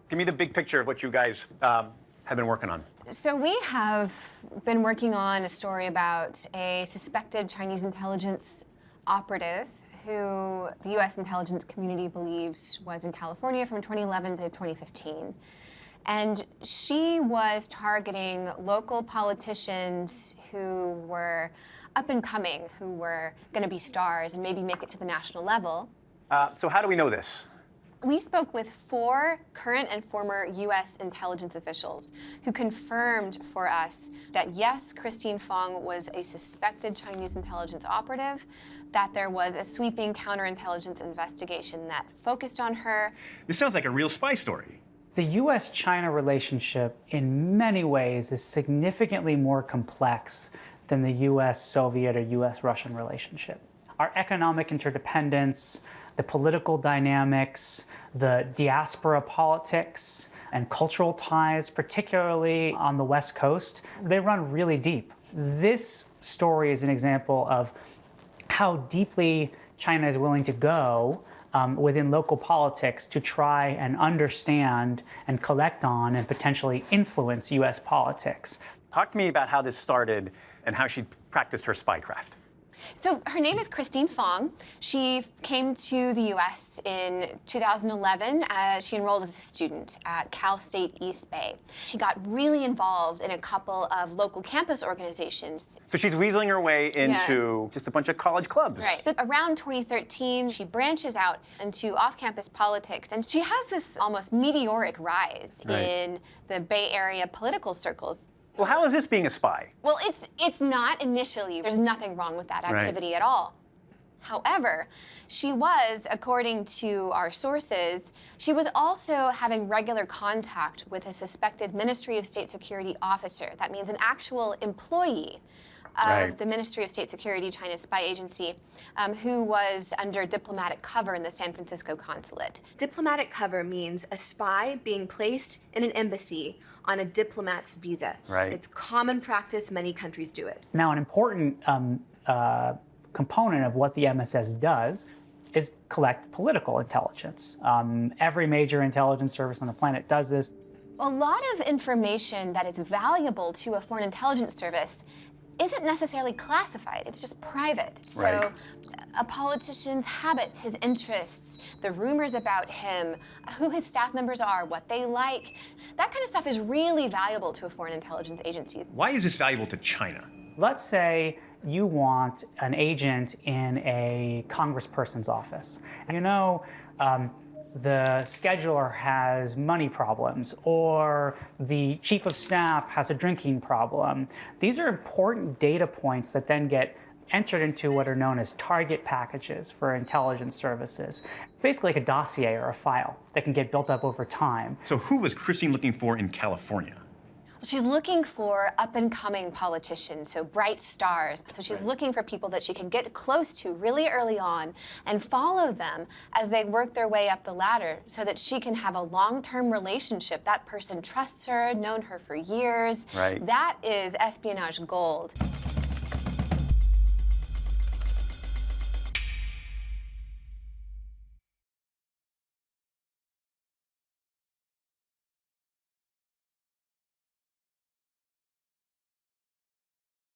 Give me the big picture of what you guys have been working on. So we have been working on a story about a suspected Chinese intelligence operative who the U.S. intelligence community believes was in California from 2011 to 2015. And she was targeting local politicians who were up and coming, who were going to be stars and maybe make it to the national level. So how do we know this? We spoke with 4 current and former U.S. intelligence officials who confirmed for us that, yes, Christine Fong was a suspected Chinese intelligence operative, that there was a sweeping counterintelligence investigation that focused on her. This sounds like a real spy story. The U.S.-China relationship, in many ways, is significantly more complex than the U.S.-Soviet or U.S.-Russian relationship. Our economic interdependence, the political dynamics, the diaspora politics, and cultural ties, particularly on the West Coast, they run really deep. This story is an example of how deeply China is willing to go within local politics to try and understand and collect on and potentially influence U.S. politics. Talk to me about how this started and how she practiced her spycraft. So her name is Christine Fong. She came to the U.S. in 2011. She enrolled as a student at Cal State East Bay. She got really involved in a couple of local campus organizations. So she's weaseling her way into just a bunch of college clubs. Right. But around 2013, she branches out into off-campus politics, and she has this almost meteoric rise in the Bay Area political circles. Well, how is this being a spy? Well, it's not initially. There's nothing wrong with that activity at all. However, she was, according to our sources, she was also having regular contact with a suspected Ministry of State Security officer. That means an actual employee of the Ministry of State Security, China's spy agency, who was under diplomatic cover in the San Francisco consulate. Diplomatic cover means a spy being placed in an embassy on a diplomat's visa. It's common practice, many countries do it. Now, an important component of what the MSS does is collect political intelligence. Every major intelligence service on the planet does this. A lot of information that is valuable to a foreign intelligence service isn't necessarily classified, it's just private. So a politician's habits, his interests, the rumors about him, who his staff members are, what they like, that kind of stuff is really valuable to a foreign intelligence agency. Why is this valuable to China? Let's say you want an agent in a congressperson's office. You know, the scheduler has money problems, or the chief of staff has a drinking problem. These are important data points that then get entered into what are known as target packages for intelligence services. Basically like a dossier or a file that can get built up over time. So who was Christine looking for in California? She's looking for up-and-coming politicians, so bright stars. So she's looking for people that she can get close to really early on and follow them as they work their way up the ladder so that she can have a long-term relationship. That person trusts her, known her for years. That is espionage gold.